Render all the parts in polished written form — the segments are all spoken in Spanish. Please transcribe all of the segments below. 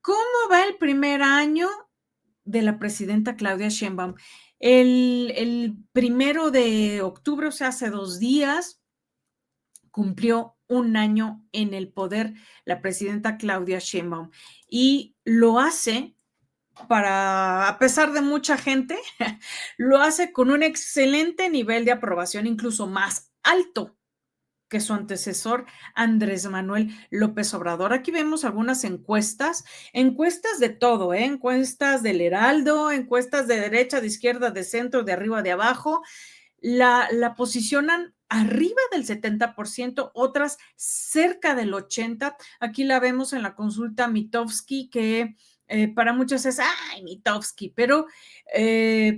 ¿Cómo va el primer año de la presidenta Claudia Sheinbaum? El 1 de octubre, o sea, hace 2 días, cumplió un año en el poder la presidenta Claudia Sheinbaum y lo hace a pesar de mucha gente, lo hace con un excelente nivel de aprobación, incluso más alto que su antecesor Andrés Manuel López Obrador. Aquí vemos algunas encuestas de todo, encuestas del Heraldo, encuestas de derecha, de izquierda, de centro, de arriba, de abajo, la posicionan arriba del 70%, otras cerca del 80%. Aquí la vemos en la consulta Mitofsky, que para muchos es, ¡ay, Mitofsky! Pero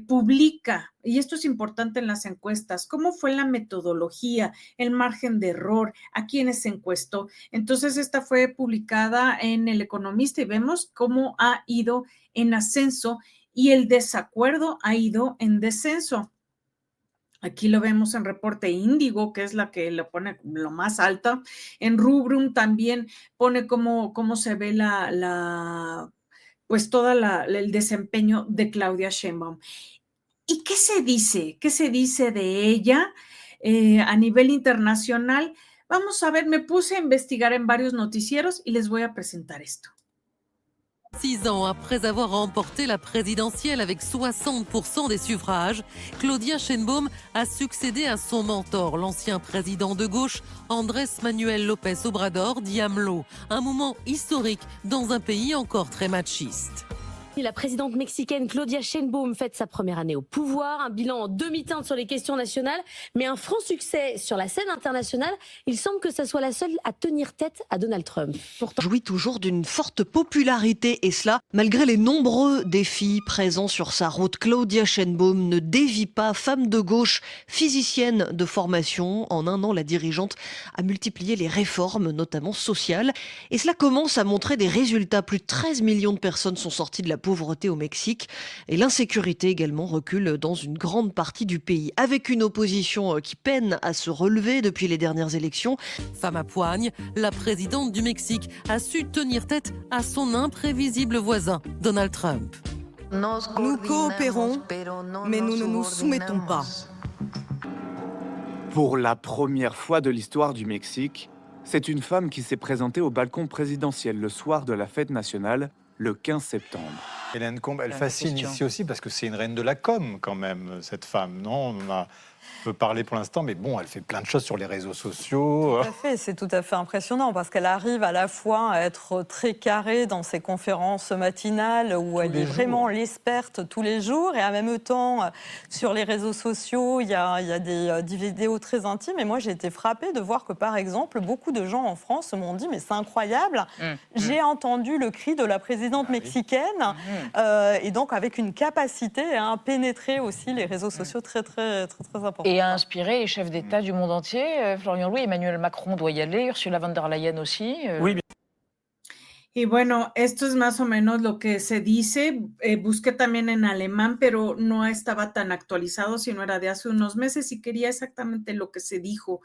publica, y esto es importante en las encuestas, cómo fue la metodología, el margen de error, a quiénes se encuestó. Entonces, esta fue publicada en El Economista y vemos cómo ha ido en ascenso y el desacuerdo ha ido en descenso. Aquí lo vemos en Reporte Índigo, que es la que lo pone lo más alta. En Rubrum también pone cómo se ve pues todo el desempeño de Claudia Sheinbaum. ¿Y qué se dice? ¿Qué se dice de ella a nivel internacional? Vamos a ver, me puse a investigar en varios noticieros y les voy a presentar esto. 6 ans après avoir remporté la présidentielle avec 60% des suffrages, Claudia Sheinbaum a succédé à son mentor, l'ancien président de gauche Andrés Manuel López Obrador, dit AMLO. Un moment historique dans un pays encore très machiste. La présidente mexicaine Claudia Sheinbaum fête sa première année au pouvoir, un bilan en demi-teinte sur les questions nationales, mais un franc succès sur la scène internationale. Il semble que ce soit la seule à tenir tête à Donald Trump. Pourtant, jouit toujours d'une forte popularité, et cela malgré les nombreux défis présents sur sa route. Claudia Sheinbaum ne dévie pas, femme de gauche, physicienne de formation. En un an, la dirigeante a multiplié les réformes, notamment sociales, et cela commence à montrer des résultats. Plus de 13 millions de personnes sont sorties de la pauvreté au Mexique, et l'insécurité également recule dans une grande partie du pays, avec une opposition qui peine à se relever depuis les dernières élections. Femme à poigne, la présidente du Mexique a su tenir tête à son imprévisible voisin, Donald Trump. Nous coopérons, mais nous ne nous soumettons pas. Pour la première fois de l'histoire du Mexique, c'est une femme qui s'est présentée au balcon présidentiel le soir de la fête nationale, le 15 septembre. Hélène Combe, elle fascine ici aussi parce que c'est une reine de la com quand même, cette femme, non? On a peut parler pour l'instant, mais bon, elle fait plein de choses sur les réseaux sociaux. Tout à fait, c'est tout à fait impressionnant parce qu'elle arrive à la fois à être très carrée dans ses conférences matinales où elle est vraiment l'experte tous les jours et en même temps, sur les réseaux sociaux, il y a des vidéos très intimes. Et moi, j'ai été frappée de voir que, par exemple, beaucoup de gens en France m'ont dit « mais c'est incroyable, j'ai entendu le cri de la présidente mexicaine et donc avec une capacité à pénétrer aussi les réseaux sociaux très importants. » Et a inspiré les chefs d'État du monde entier. Florian Louis, Emmanuel Macron doit y aller, Ursula von der Leyen aussi. Oui, bien. Y bueno, esto es más o menos lo que se dice. Busqué también en alemán, pero no estaba tan actualizado, sino era de hace unos meses y quería exactamente lo que se dijo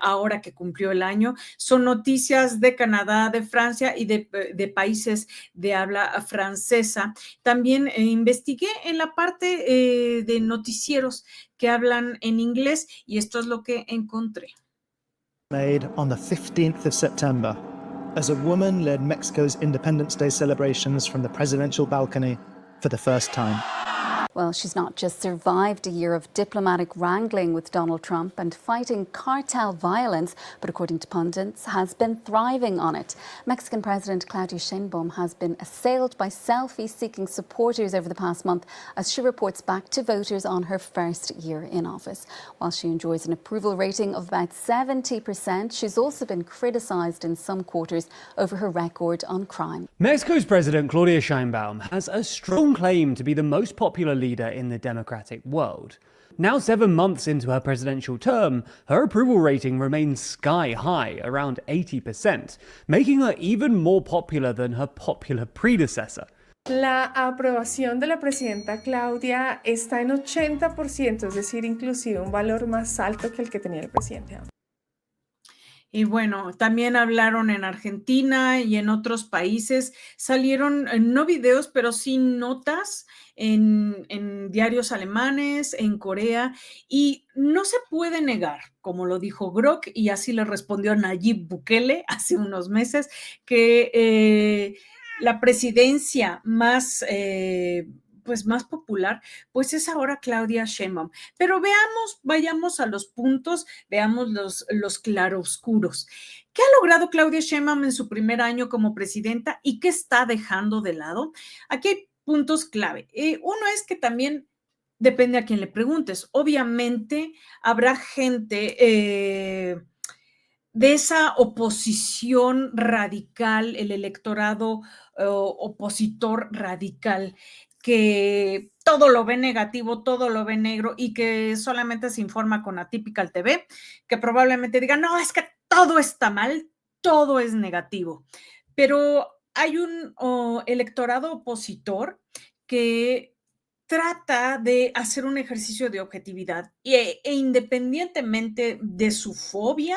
ahora que cumplió el año. Son noticias de Canadá, de Francia y de países de habla francesa. También investigué en la parte de noticieros que hablan en inglés y esto es lo que encontré. Made on the 15th of September. As a woman led Mexico's Independence Day celebrations from the presidential balcony for the first time. Well, she's not just survived a year of diplomatic wrangling with Donald Trump and fighting cartel violence, but according to pundits, has been thriving on it. Mexican President Claudia Sheinbaum has been assailed by selfie-seeking supporters over the past month as she reports back to voters on her first year in office. While she enjoys an approval rating of about 70%, she's also been criticised in some quarters over her record on crime. Mexico's President Claudia Sheinbaum has a strong claim to be the most popular leader in the democratic world. Now 7 months into her presidential term, her approval rating remains sky high, around 80%, making her even more popular than her popular predecessor. La aprobación de la presidenta Claudia está en 80%, es decir, inclusive un valor más alto que el que tenía el presidente. Y bueno, también hablaron en Argentina y en otros países. Salieron, no videos, pero sí notas en diarios alemanes, en Corea, y no se puede negar, como lo dijo Grok, y así le respondió Nayib Bukele hace unos meses, que la presidencia más, pues más popular, pues es ahora Claudia Sheinbaum. Pero veamos, vayamos a los puntos, veamos los claroscuros. ¿Qué ha logrado Claudia Sheinbaum en su primer año como presidenta y qué está dejando de lado? Aquí hay puntos clave. Uno es que también depende a quién le preguntes. Obviamente habrá gente de esa oposición radical, el electorado opositor radical, que todo lo ve negativo, todo lo ve negro y que solamente se informa con Atypical TV, que probablemente diga, no, es que todo está mal, todo es negativo. Pero hay un electorado opositor que trata de hacer un ejercicio de objetividad e independientemente de su fobia,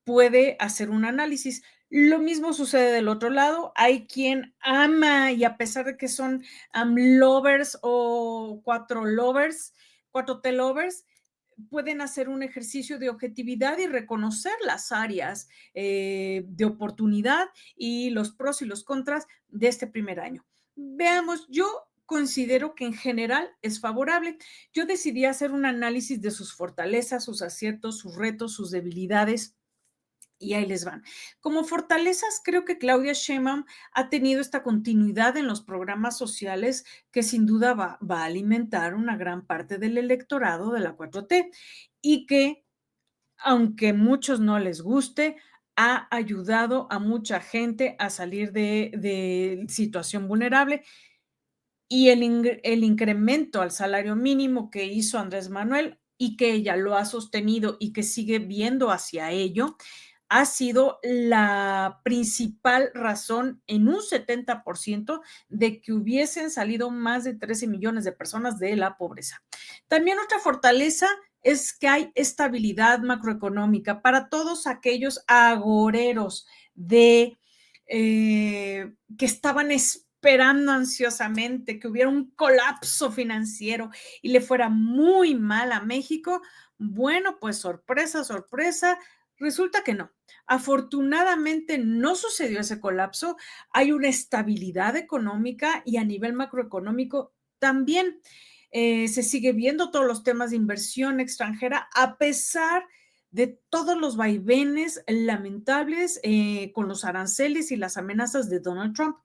puede hacer un análisis. Lo mismo sucede del otro lado. Hay quien ama y a pesar de que son lovers o 4T lovers, pueden hacer un ejercicio de objetividad y reconocer las áreas de oportunidad y los pros y los contras de este primer año. Veamos, yo considero que en general es favorable. Yo decidí hacer un análisis de sus fortalezas, sus aciertos, sus retos, sus debilidades. Y ahí les van. Como fortalezas, creo que Claudia Sheinbaum ha tenido esta continuidad en los programas sociales que sin duda va a alimentar una gran parte del electorado de la 4T y que, aunque a muchos no les guste, ha ayudado a mucha gente a salir de situación vulnerable. Y el incremento al salario mínimo que hizo Andrés Manuel y que ella lo ha sostenido y que sigue viendo hacia ello, ha sido la principal razón en un 70% de que hubiesen salido más de 13 millones de personas de la pobreza. También otra fortaleza es que hay estabilidad macroeconómica para todos aquellos agoreros de que estaban esperando ansiosamente que hubiera un colapso financiero y le fuera muy mal a México. Bueno, pues sorpresa, sorpresa, resulta que no. Afortunadamente no sucedió ese colapso, hay una estabilidad económica y a nivel macroeconómico también se sigue viendo todos los temas de inversión extranjera a pesar de todos los vaivenes lamentables con los aranceles y las amenazas de Donald Trump.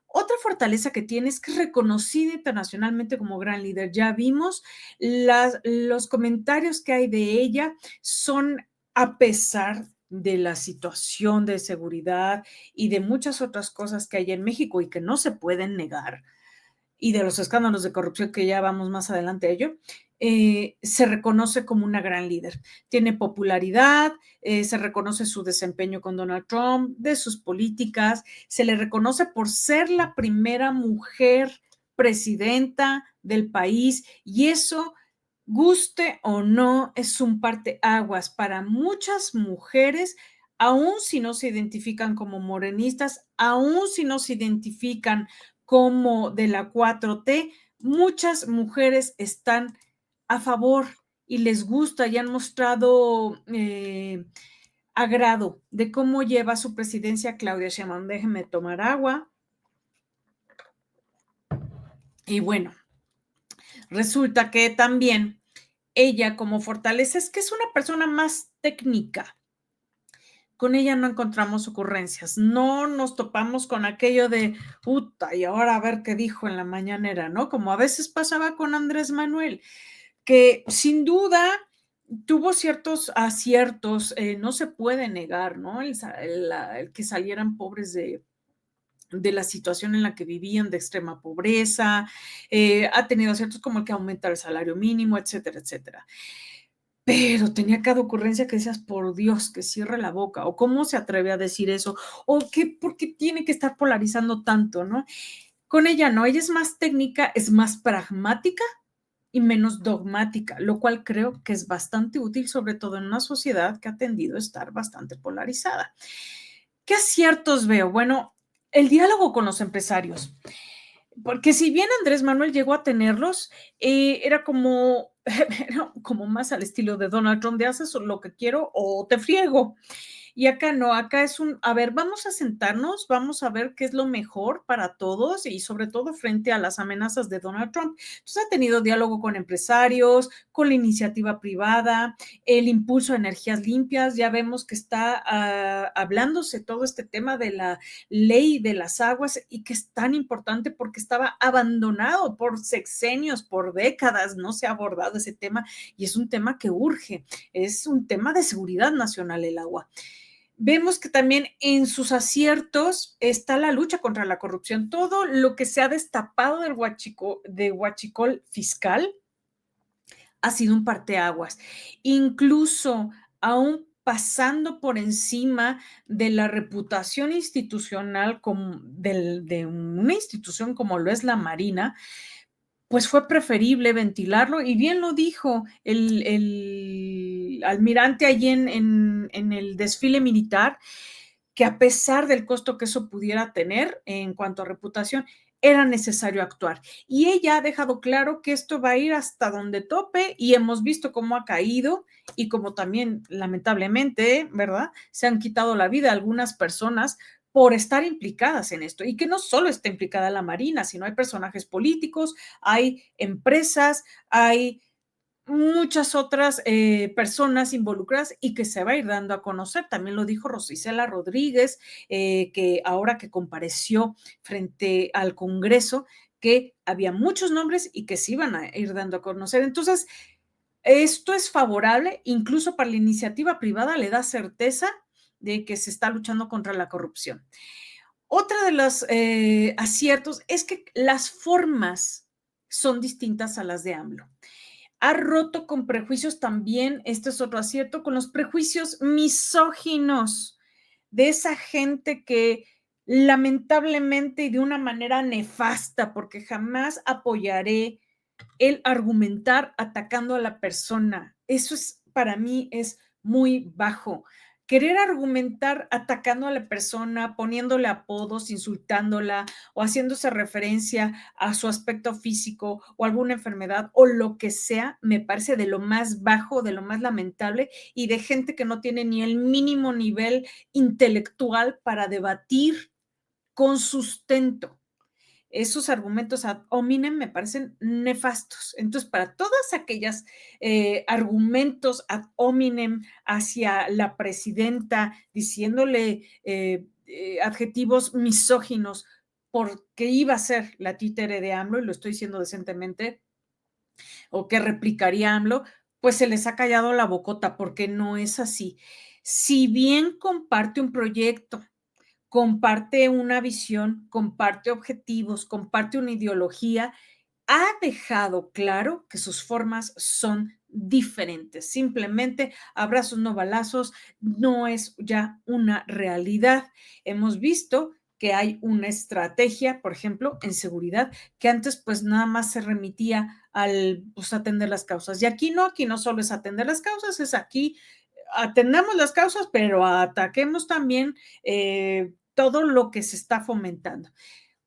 Otra fortaleza que tiene es que es reconocida internacionalmente como gran líder. Ya vimos los comentarios que hay de ella son a pesar de la situación de seguridad y de muchas otras cosas que hay en México y que no se pueden negar, y de los escándalos de corrupción que ya vamos más adelante a ello, se reconoce como una gran líder. Tiene popularidad, se reconoce su desempeño con Donald Trump, de sus políticas, se le reconoce por ser la primera mujer presidenta del país y eso, guste o no, es un parteaguas para muchas mujeres, aun si no se identifican como morenistas, aun si no se identifican como de la 4T, muchas mujeres están a favor y les gusta y han mostrado agrado de cómo lleva su presidencia Claudia Sheinbaum. Déjenme tomar agua. Y bueno, resulta que también ella como fortaleza es que es una persona más técnica. Con ella no encontramos ocurrencias, no nos topamos con aquello de puta y ahora a ver qué dijo en la mañanera, ¿no? Como a veces pasaba con Andrés Manuel, que sin duda tuvo ciertos aciertos, no se puede negar, ¿no? El que salieran pobres de la situación en la que vivían, de extrema pobreza, ha tenido aciertos como el que aumenta el salario mínimo, etcétera, etcétera. Pero tenía cada ocurrencia que decías, por Dios, que cierre la boca, o cómo se atreve a decir eso, o por qué tiene que estar polarizando tanto, ¿no? Con ella no, ella es más técnica, es más pragmática y menos dogmática, lo cual creo que es bastante útil, sobre todo en una sociedad que ha tendido a estar bastante polarizada. ¿Qué aciertos veo? Bueno, el diálogo con los empresarios. Porque si bien Andrés Manuel llegó a tenerlos, era como, era como más al estilo de Donald Trump, de haces lo que quiero o te friego. Y acá no, acá es a ver, vamos a sentarnos, vamos a ver qué es lo mejor para todos y sobre todo frente a las amenazas de Donald Trump. Entonces ha tenido diálogo con empresarios, con la iniciativa privada, el impulso a energías limpias. Ya vemos que está hablándose todo este tema de la ley de las aguas y que es tan importante porque estaba abandonado por sexenios, por décadas, no se ha abordado ese tema y es un tema que urge, es un tema de seguridad nacional el agua. Vemos que también en sus aciertos está la lucha contra la corrupción. Todo lo que se ha destapado del huachicol fiscal ha sido un parteaguas. Incluso aún pasando por encima de la reputación institucional de una institución como lo es la Marina, pues fue preferible ventilarlo y bien lo dijo el almirante allí en el desfile militar, que a pesar del costo que eso pudiera tener en cuanto a reputación, era necesario actuar. Y ella ha dejado claro que esto va a ir hasta donde tope y hemos visto cómo ha caído y cómo también, lamentablemente, ¿verdad? Se han quitado la vida algunas personas por estar implicadas en esto y que no solo está implicada la Marina, sino hay personajes políticos, hay empresas, hay muchas otras personas involucradas y que se va a ir dando a conocer. También lo dijo Rosicela Rodríguez, que ahora que compareció frente al Congreso, que había muchos nombres y que se iban a ir dando a conocer. Entonces, esto es favorable, incluso para la iniciativa privada le da certeza de que se está luchando contra la corrupción. Otra de los aciertos es que las formas son distintas a las de AMLO. Ha roto con prejuicios también, este es otro acierto, con los prejuicios misóginos de esa gente que lamentablemente y de una manera nefasta, porque jamás apoyaré el argumentar atacando a la persona. Eso es, para mí, es muy bajo. Querer argumentar atacando a la persona, poniéndole apodos, insultándola o haciéndose referencia a su aspecto físico o alguna enfermedad o lo que sea, me parece de lo más bajo, de lo más lamentable y de gente que no tiene ni el mínimo nivel intelectual para debatir con sustento. Esos argumentos ad hominem me parecen nefastos. Entonces, para todas aquellas argumentos ad hominem hacia la presidenta, diciéndole adjetivos misóginos porque iba a ser la títere de AMLO, y lo estoy diciendo decentemente, o que replicaría AMLO, pues se les ha callado la bocota porque no es así. Si bien comparte un proyecto, comparte una visión, comparte objetivos, comparte una ideología, ha dejado claro que sus formas son diferentes. Simplemente abrazos no balazos no es ya una realidad. Hemos visto que hay una estrategia, por ejemplo, en seguridad, que antes pues nada más se remitía al pues, atender las causas. Y aquí no solo es atender las causas, es aquí atendamos las causas, pero ataquemos también todo lo que se está fomentando.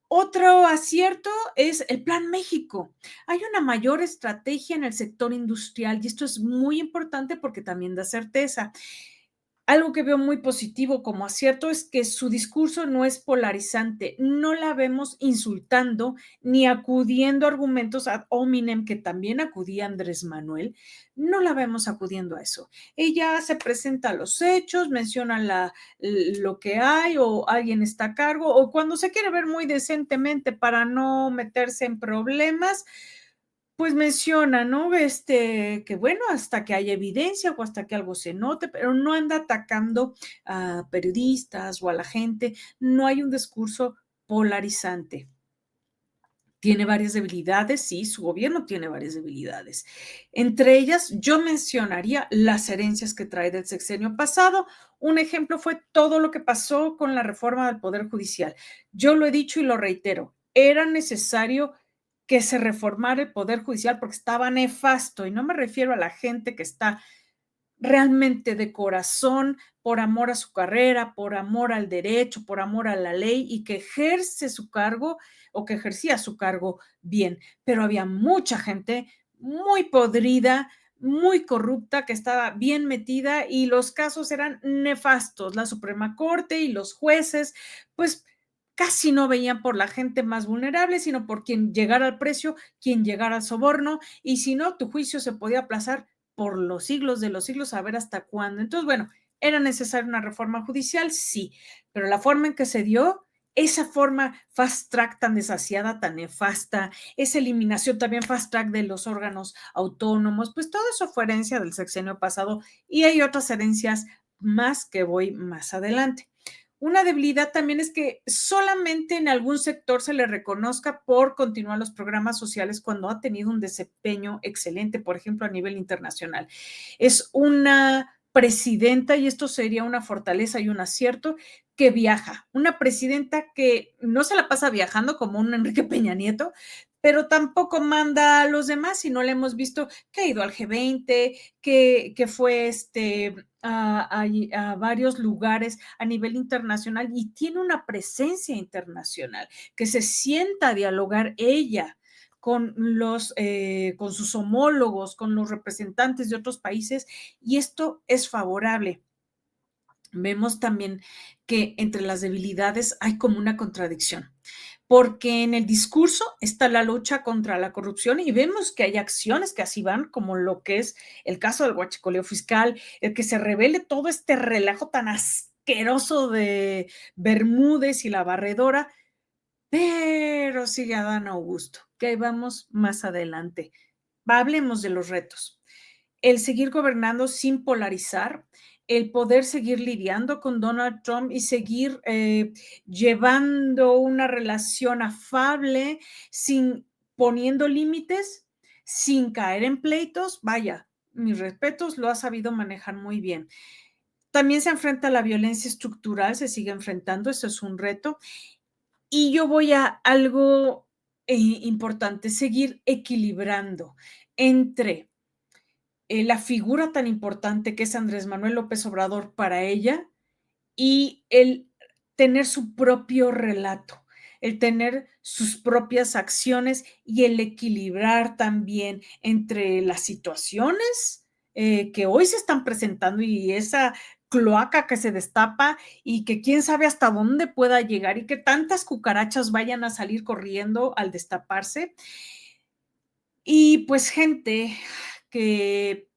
Otro acierto es el Plan México. Hay una mayor estrategia en el sector industrial y esto es muy importante porque también da certeza. Algo que veo muy positivo como acierto es que su discurso no es polarizante, no la vemos insultando ni acudiendo a argumentos ad hominem que también acudía Andrés Manuel, no la vemos acudiendo a eso. Ella se presenta a los hechos, menciona lo que hay o alguien está a cargo o cuando se quiere ver muy decentemente para no meterse en problemas, pues menciona, ¿no? Que bueno, hasta que haya evidencia o hasta que algo se note, pero no anda atacando a periodistas o a la gente, no hay un discurso polarizante. Tiene varias debilidades, sí, su gobierno tiene varias debilidades. Entre ellas, yo mencionaría las herencias que trae del sexenio pasado. Un ejemplo fue todo lo que pasó con la reforma del Poder Judicial. Yo lo he dicho y lo reitero, era necesario que se reformara el Poder Judicial porque estaba nefasto, y no me refiero a la gente que está realmente de corazón, por amor a su carrera, por amor al derecho, por amor a la ley, y que ejerce su cargo o que ejercía su cargo bien. Pero había mucha gente muy podrida, muy corrupta, que estaba bien metida, y los casos eran nefastos. La Suprema Corte y los jueces, pues casi no veían por la gente más vulnerable, sino por quien llegara al precio, quien llegara al soborno, y si no, tu juicio se podía aplazar por los siglos de los siglos, a ver hasta cuándo. Entonces, bueno, ¿era necesaria una reforma judicial? Sí, pero la forma en que se dio, esa forma fast track tan desasiada, tan nefasta, esa eliminación también fast track de los órganos autónomos, pues todo eso fue herencia del sexenio pasado, y hay otras herencias más que voy más adelante. Una debilidad también es que solamente en algún sector se le reconozca por continuar los programas sociales cuando ha tenido un desempeño excelente, por ejemplo, a nivel internacional. Es una presidenta, y esto sería una fortaleza y un acierto, que viaja. Una presidenta que no se la pasa viajando como un Enrique Peña Nieto, pero tampoco manda a los demás, y no le hemos visto que ha ido al G20, que fue a varios lugares a nivel internacional y tiene una presencia internacional, que se sienta a dialogar ella con con sus homólogos, con los representantes de otros países, y esto es favorable. Vemos también que entre las debilidades hay como una contradicción, porque en el discurso está la lucha contra la corrupción y vemos que hay acciones que así van, como lo que es el caso del huachicoleo fiscal, el que se revele todo este relajo tan asqueroso de Bermúdez y la barredora, pero sigue Adán Augusto, que ahí vamos más adelante. Hablemos de los retos. El seguir gobernando sin polarizar, el poder seguir lidiando con Donald Trump y seguir llevando una relación afable, sin poniendo límites, sin caer en pleitos. Vaya, mis respetos, lo ha sabido manejar muy bien. También se enfrenta a la violencia estructural, se sigue enfrentando, eso es un reto. Y yo voy a algo importante, seguir equilibrando entre la figura tan importante que es Andrés Manuel López Obrador para ella, y el tener su propio relato, el tener sus propias acciones, y el equilibrar también entre las situaciones que hoy se están presentando y esa cloaca que se destapa y que quién sabe hasta dónde pueda llegar y que tantas cucarachas vayan a salir corriendo al destaparse. Y pues gente que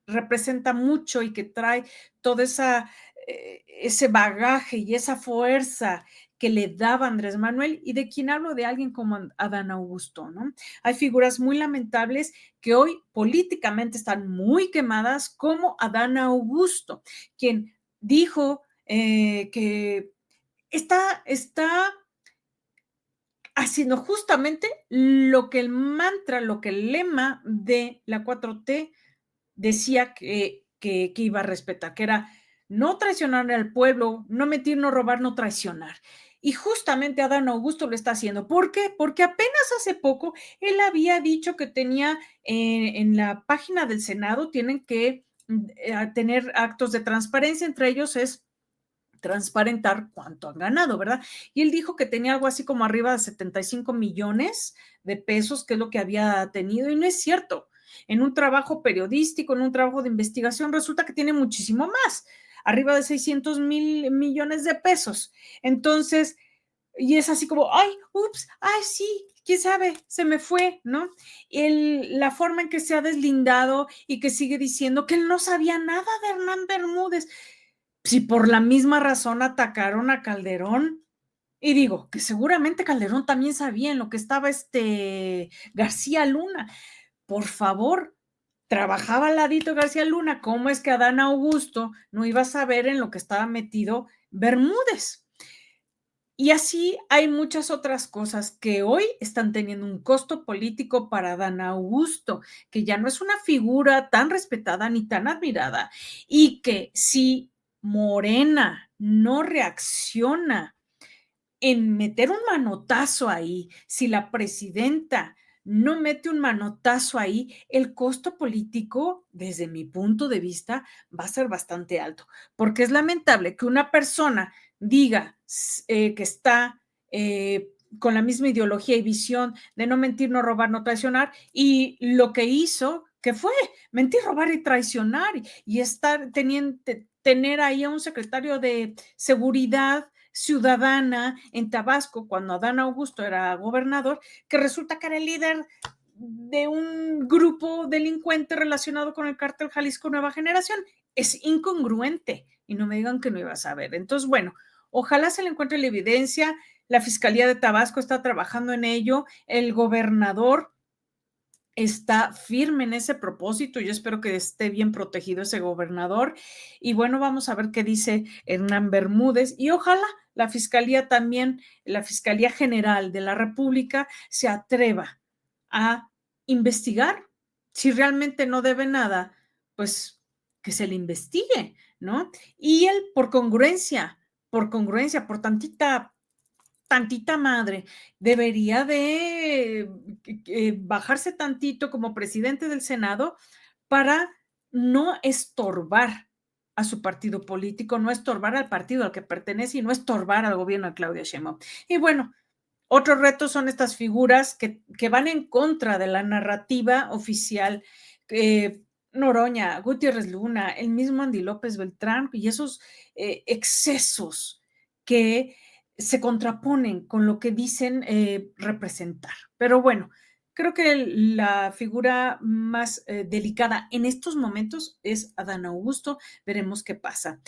representa mucho y que trae todo ese bagaje y esa fuerza que le daba Andrés Manuel, y de quien hablo de alguien como Adán Augusto, ¿no? Hay figuras muy lamentables que hoy políticamente están muy quemadas, como Adán Augusto, quien dijo que está haciendo justamente lo que el mantra, lo que el lema de la 4T decía que iba a respetar, que era no traicionar al pueblo, no mentir, no robar, no traicionar. Y justamente Adán Augusto lo está haciendo. ¿Por qué? Porque apenas hace poco él había dicho que tenía en la página del Senado, tienen que tener actos de transparencia, entre ellos es transparentar cuánto han ganado, ¿verdad? Y él dijo que tenía algo así como arriba de 75 millones de pesos, que es lo que había tenido, y no es cierto. En un trabajo periodístico, en un trabajo de investigación, resulta que tiene muchísimo más, arriba de 600 mil millones de pesos. Entonces, y es así como, ay, ups, ay, sí, quién sabe, se me fue, ¿no? La forma en que se ha deslindado y que sigue diciendo que él no sabía nada de Hernán Bermúdez. Si por la misma razón atacaron a Calderón, y digo que seguramente Calderón también sabía en lo que estaba García Luna. Por favor, trabajaba al ladito García Luna, ¿cómo es que Adán Augusto no iba a saber en lo que estaba metido Bermúdez? Y así hay muchas otras cosas que hoy están teniendo un costo político para Adán Augusto, que ya no es una figura tan respetada ni tan admirada, y que si Morena no reacciona en meter un manotazo ahí, si la presidenta no mete un manotazo ahí, el costo político, desde mi punto de vista, va a ser bastante alto, porque es lamentable que una persona diga que está con la misma ideología y visión de no mentir, no robar, no traicionar, y lo que hizo, que fue mentir, robar y traicionar, y estar tener ahí a un secretario de seguridad ciudadana en Tabasco, cuando Adán Augusto era gobernador, que resulta que era el líder de un grupo delincuente relacionado con el cártel Jalisco Nueva Generación. Es incongruente, y no me digan que no iba a saber. Entonces, bueno, ojalá se le encuentre la evidencia. La Fiscalía de Tabasco está trabajando en ello. El gobernador está firme en ese propósito. Yo espero que esté bien protegido ese gobernador. Y bueno, vamos a ver qué dice Hernán Bermúdez. Y ojalá la Fiscalía también, la Fiscalía General de la República, se atreva a investigar. Si realmente no debe nada, pues que se le investigue, ¿no? Y él, por congruencia, por tantita madre, debería de bajarse tantito como presidente del Senado para no estorbar a su partido político, no estorbar al partido al que pertenece y no estorbar al gobierno de Claudia Sheinbaum. Y bueno, otros retos son estas figuras que van en contra de la narrativa oficial. Noroña, Gutiérrez Luna, el mismo Andy López Beltrán y esos excesos que se contraponen con lo que dicen representar. Pero bueno, creo que la figura más delicada en estos momentos es Adán Augusto. Veremos qué pasa.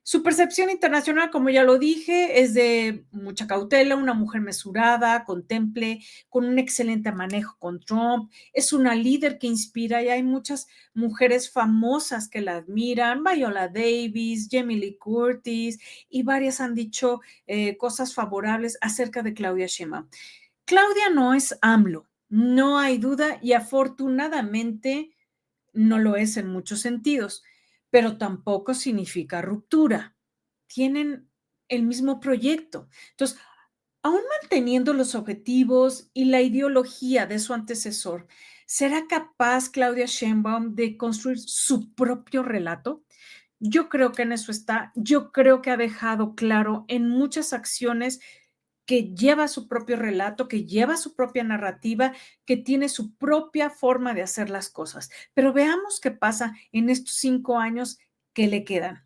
Su percepción internacional, como ya lo dije, es de mucha cautela, una mujer mesurada, contemple, con un excelente manejo con Trump. Es una líder que inspira y hay muchas mujeres famosas que la admiran, Viola Davis, Jamie Lee Curtis, y varias han dicho cosas favorables acerca de Claudia Sheinbaum. Claudia no es AMLO, no hay duda, y afortunadamente no lo es en muchos sentidos, pero tampoco significa ruptura. Tienen el mismo proyecto. Entonces, aún manteniendo los objetivos y la ideología de su antecesor, ¿será capaz Claudia Sheinbaum de construir su propio relato? Yo creo que en eso está. Yo creo que ha dejado claro en muchas acciones que lleva su propio relato, que lleva su propia narrativa, que tiene su propia forma de hacer las cosas. Pero veamos qué pasa en estos 5 años que le quedan.